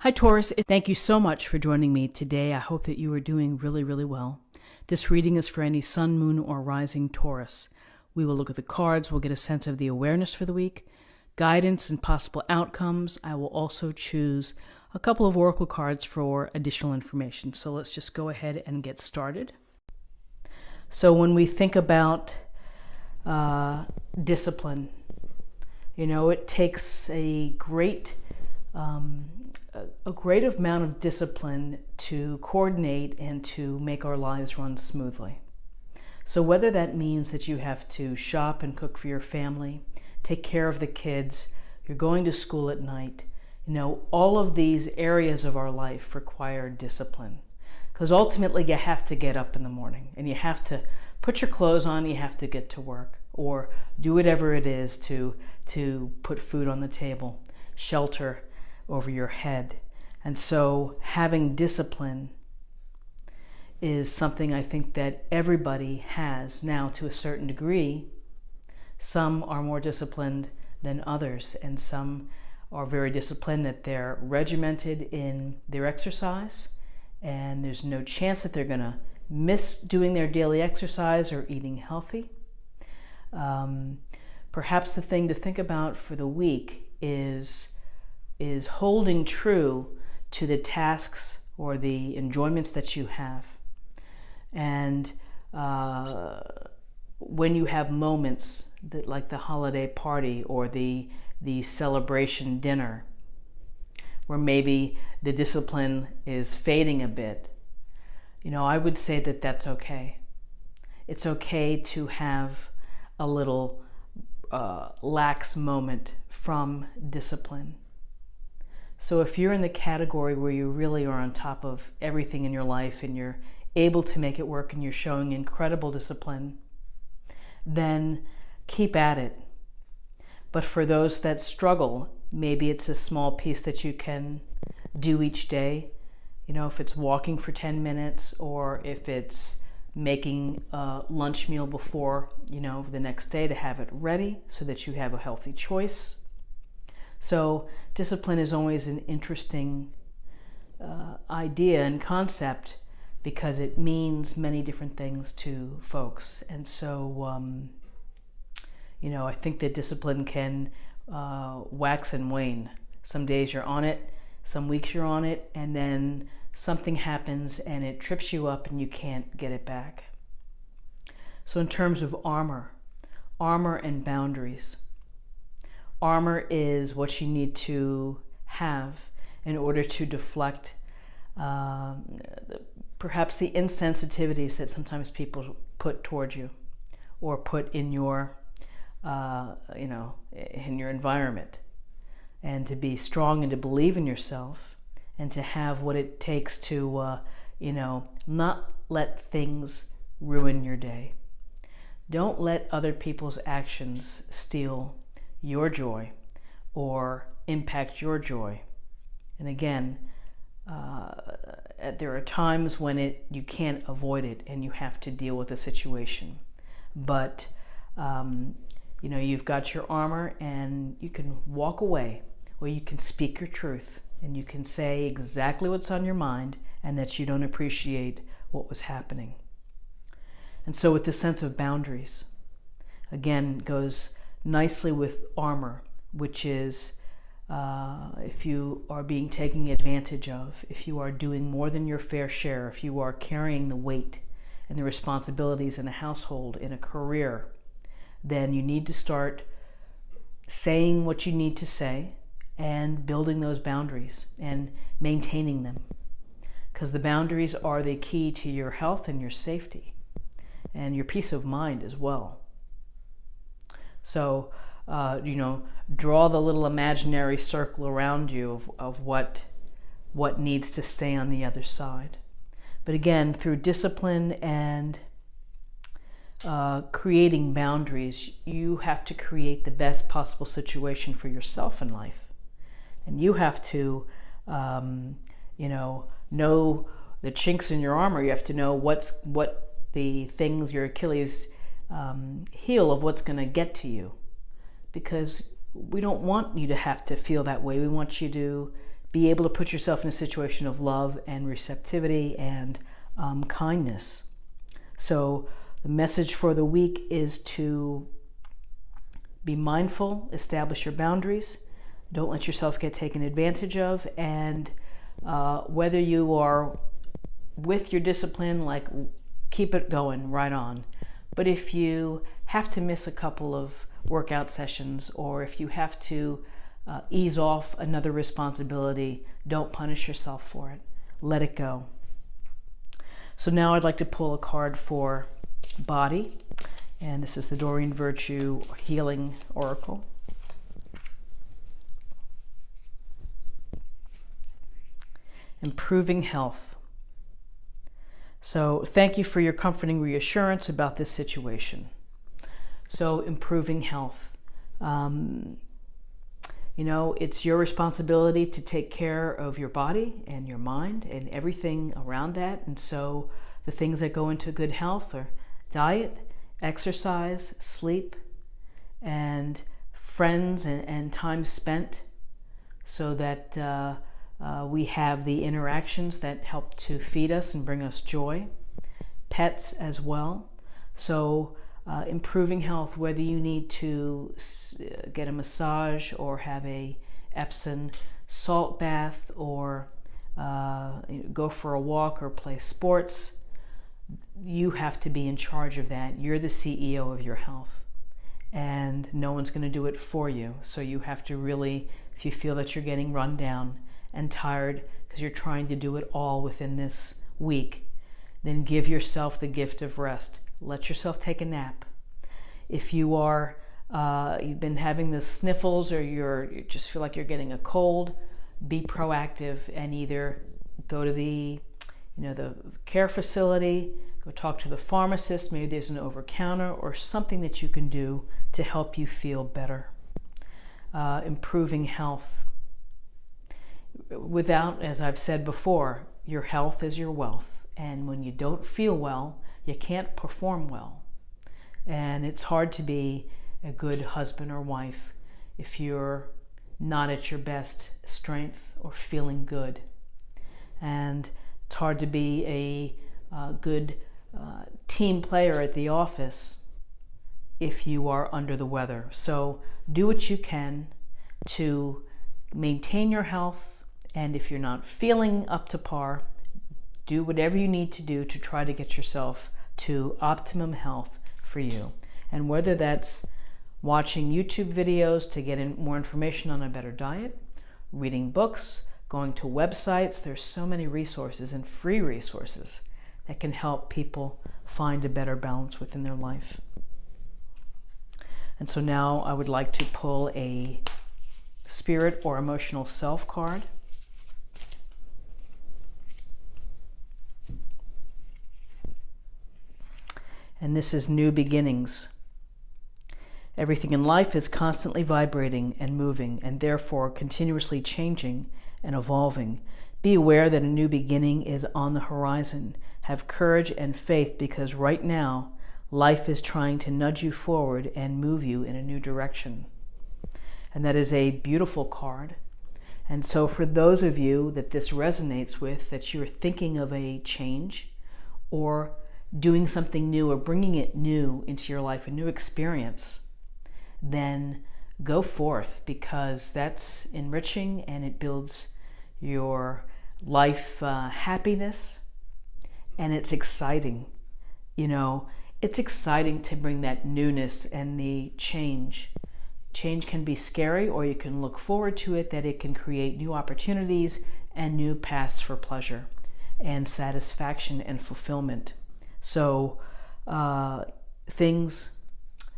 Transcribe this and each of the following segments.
Hi Taurus, thank you so much for joining me today. I hope that you are doing really, really well. This reading is for any sun, moon, or rising Taurus. We will look at the cards, we'll get a sense of the awareness for the week, guidance and possible outcomes. I will also choose a couple of oracle cards for additional information. So let's just go ahead and get started. So when we think about discipline, it takes a great amount of discipline to coordinate and to make our lives run smoothly. So whether that means that you have to shop and cook for your family, take care of the kids, you're going to school at night, all of these areas of our life require discipline. Because ultimately you have to get up in the morning and you have to put your clothes on, you have to get to work or do whatever it is to put food on the table, shelter over your head. And so having discipline is something I think that everybody has now to a certain degree. Some are more disciplined than others, and some are very disciplined that they're regimented in their exercise, and there's no chance that they're going to miss doing their daily exercise or eating healthy. Perhaps the thing to think about for the week is holding true to the tasks or the enjoyments that you have. And when you have moments that, like the holiday party or the celebration dinner, where maybe the discipline is fading a bit, I would say that that's okay. It's okay to have a little lax moment from discipline. So if you're in the category where you really are on top of everything in your life and you're able to make it work and you're showing incredible discipline, then keep at it. But for those that struggle, maybe it's a small piece that you can do each day. If it's walking for 10 minutes or if it's making a lunch meal before, the next day to have it ready so that you have a healthy choice. So discipline is always an interesting idea and concept because it means many different things to folks. And so, I think that discipline can wax and wane. Some days you're on it, some weeks you're on it, and then something happens and it trips you up and you can't get it back. So in terms of armor and boundaries, armor is what you need to have in order to deflect perhaps the insensitivities that sometimes people put towards you or put in your in your environment, and to be strong and to believe in yourself and to have what it takes to not let things ruin your day. Don't let other people's actions steal your joy or impact your joy. And again, there are times when you can't avoid it and you have to deal with the situation. But you've got your armor and you can walk away, or you can speak your truth and you can say exactly what's on your mind and that you don't appreciate what was happening. And so with the sense of boundaries, again, goes nicely with armor, which is if you are being taken advantage of, if you are doing more than your fair share, if you are carrying the weight and the responsibilities in a household, in a career, then you need to start saying what you need to say and building those boundaries and maintaining them. Because the boundaries are the key to your health and your safety and your peace of mind as well. So, draw the little imaginary circle around you of what needs to stay on the other side. But again, through discipline and creating boundaries, you have to create the best possible situation for yourself in life. And you have to, know the chinks in your armor. You have to know what the things, your Achilles heel of what's going to get to you. Because we don't want you to have to feel that way. We want you to be able to put yourself in a situation of love and receptivity and kindness. So the message for the week is to be mindful, establish your boundaries, don't let yourself get taken advantage of, and whether you are with your discipline, like, keep it going right on. But if you have to miss a couple of workout sessions, or if you have to ease off another responsibility, don't punish yourself for it. Let it go. So now I'd like to pull a card for body, and this is the Doreen Virtue Healing Oracle. Improving health. So thank you for your comforting reassurance about this situation. So improving health. It's your responsibility to take care of your body and your mind and everything around that. And so the things that go into good health are diet, exercise, sleep, and friends and time spent, so that we have the interactions that help to feed us and bring us joy. Pets as well. So improving health, whether you need to get a massage or have a Epsom salt bath, or go for a walk or play sports, you have to be in charge of that. You're the CEO of your health, and no one's going to do it for you. So you have to really, if you feel that you're getting run down and tired because you're trying to do it all within this week, then give yourself the gift of rest. Let yourself take a nap. If you are, you've been having the sniffles, or you just feel like you're getting a cold, be proactive and either go to the care facility, go talk to the pharmacist. Maybe there's an over-counter or something that you can do to help you feel better. Improving health. Without, as I've said before, your health is your wealth. And when you don't feel well, you can't perform well. And it's hard to be a good husband or wife if you're not at your best strength or feeling good. And it's hard to be a good team player at the office if you are under the weather. So do what you can to maintain your health, and if you're not feeling up to par, do whatever you need to do to try to get yourself to optimum health for you. And whether that's watching YouTube videos to get more information on a better diet, reading books, going to websites, there's so many resources and free resources that can help people find a better balance within their life. And so now I would like to pull a spirit or emotional self card. And this is new beginnings. Everything in life is constantly vibrating and moving, and therefore continuously changing and evolving. Be aware that a new beginning is on the horizon. Have courage and faith, because right now, life is trying to nudge you forward and move you in a new direction. And that is a beautiful card. And so for those of you that this resonates with, that you're thinking of a change or doing something new or bringing it new into your life, a new experience, then go forth, because that's enriching and it builds your life happiness, and it's exciting. It's exciting to bring that newness and the change. Change can be scary, or you can look forward to it, that it can create new opportunities and new paths for pleasure and satisfaction and fulfillment. So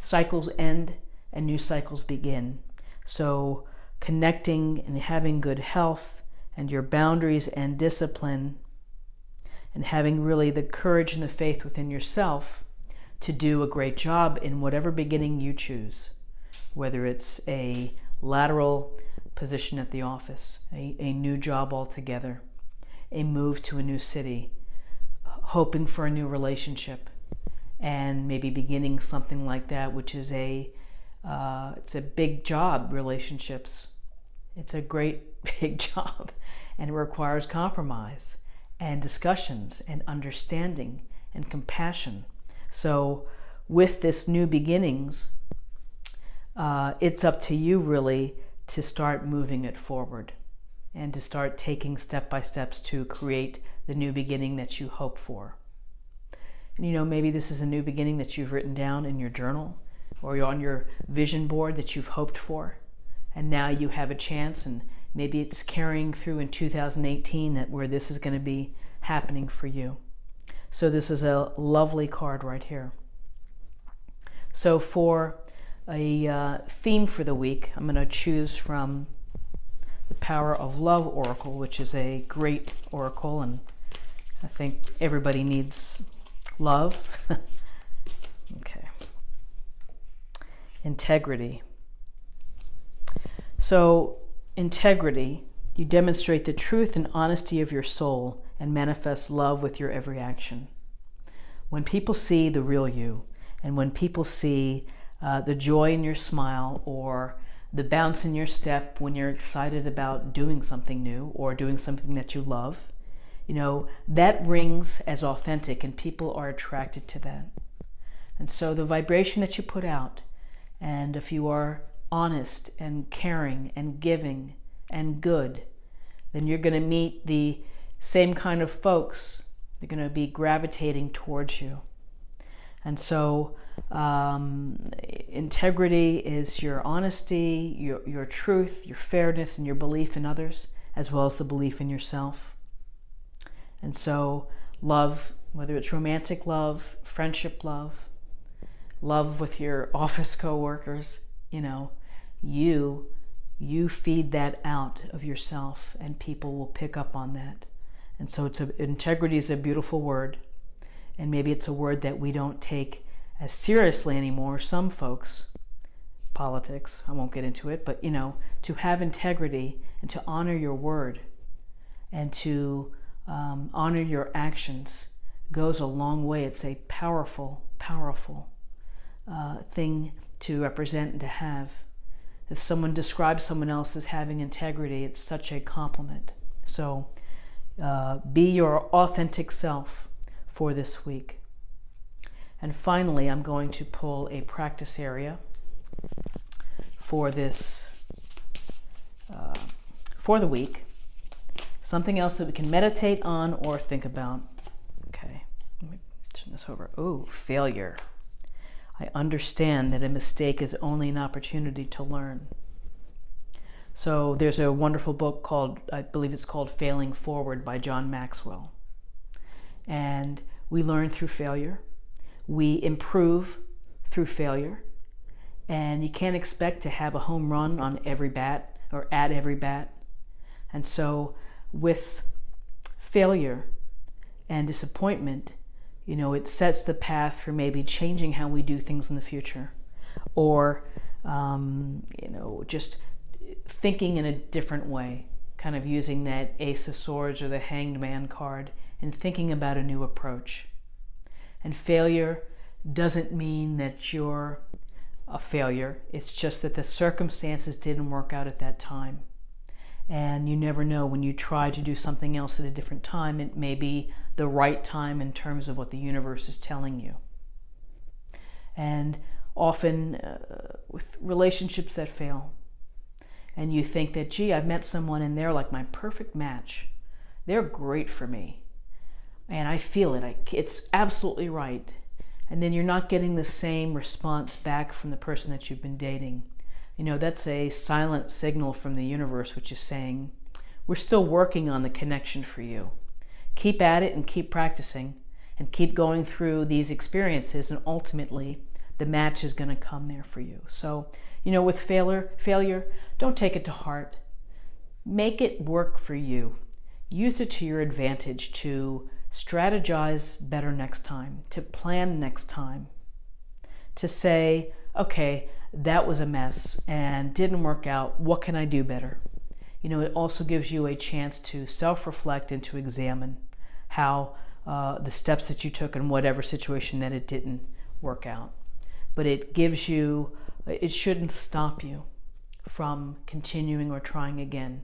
cycles end and new cycles begin. So connecting and having good health and your boundaries and discipline, and having really the courage and the faith within yourself to do a great job in whatever beginning you choose, whether it's a lateral position at the office, a new job altogether, a move to a new city, hoping for a new relationship, and maybe beginning something like that, which is it's a big job, relationships. It's a great big job, and it requires compromise and discussions and understanding and compassion. So with this new beginnings, it's up to you really to start moving it forward and to start taking step-by-steps to create the new beginning that you hope for. And maybe this is a new beginning that you've written down in your journal or on your vision board that you've hoped for. And now you have a chance, and maybe it's carrying through in 2018 where this is going to be happening for you. So this is a lovely card right here. So for a theme for the week, I'm going to choose from the Power of Love Oracle, which is a great oracle, and I think everybody needs love. Okay. Integrity. So, integrity, you demonstrate the truth and honesty of your soul and manifest love with your every action. When people see the real you, and when people see the joy in your smile or the bounce in your step when you're excited about doing something new or doing something that you love, that rings as authentic, and people are attracted to that. And so the vibration that you put out, and if you are honest and caring and giving and good, then you're going to meet the same kind of folks. They're going to be gravitating towards you. And so integrity is your honesty, your truth, your fairness, and your belief in others, as well as the belief in yourself. And so love, whether it's romantic love, friendship love, love with your office coworkers, you feed that out of yourself, and people will pick up on that. And so integrity is a beautiful word, and maybe it's a word that we don't take as seriously anymore. Some folks, politics, I won't get into it, but to have integrity and to honor your word and to honor your actions goes a long way. It's a powerful, powerful thing to represent and to have. If someone describes someone else as having integrity, it's such a compliment. So be your authentic self for this week. And finally, I'm going to pull a practice area for this, for the week. Something else that we can meditate on or think about. Okay, let me turn this over. Oh, failure. I understand that a mistake is only an opportunity to learn. So there's a wonderful book called, I believe it's called Failing Forward by John Maxwell. And we learn through failure. We improve through failure. And you can't expect to have a home run on every bat or at every bat. And so with failure and disappointment, it sets the path for maybe changing how we do things in the future, or just thinking in a different way, kind of using that Ace of Swords or the Hanged Man card and thinking about a new approach. And failure doesn't mean that you're a failure. It's just that the circumstances didn't work out at that time. And you never know, when you try to do something else at a different time, it may be the right time in terms of what the universe is telling you. And often with relationships that fail, and you think that, gee, I've met someone and they're like my perfect match. They're great for me. And I feel it. It's absolutely right. And then you're not getting the same response back from the person that you've been dating. That's a silent signal from the universe, which is saying, we're still working on the connection for you. Keep at it and keep practicing and keep going through these experiences, and ultimately the match is going to come there for you. So, with failure, don't take it to heart. Make it work for you. Use it to your advantage to strategize better next time, to plan next time, to say, okay, that was a mess and didn't work out. What can I do better? It also gives you a chance to self-reflect and to examine how the steps that you took in whatever situation that it didn't work out. But it shouldn't stop you from continuing or trying again.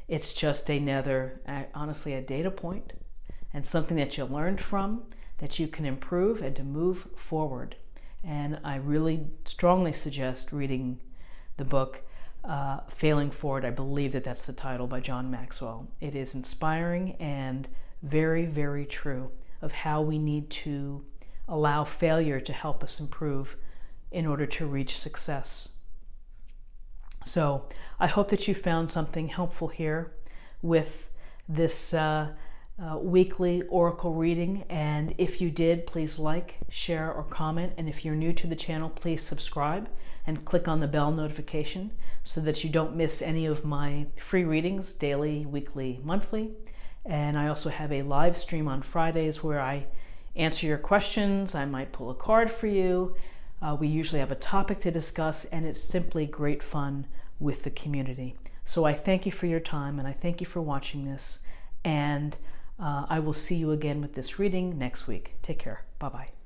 It's just another, honestly, a data point and something that you learned from, that you can improve and to move forward. And I really strongly suggest reading the book Failing Forward. I believe that that's the title, by John Maxwell. It is inspiring and very, very true of how we need to allow failure to help us improve in order to reach success. So I hope that you found something helpful here with this weekly oracle reading, and if you did, please like, share, or comment. And if you're new to the channel, please subscribe and click on the bell notification so that you don't miss any of my free readings, daily, weekly, monthly. And I also have a live stream on Fridays where I answer your questions. I might pull a card for you. We usually have a topic to discuss, and it's simply great fun with the community. So I thank you for your time, and I thank you for watching this, and I will see you again with this reading next week. Take care. Bye-bye.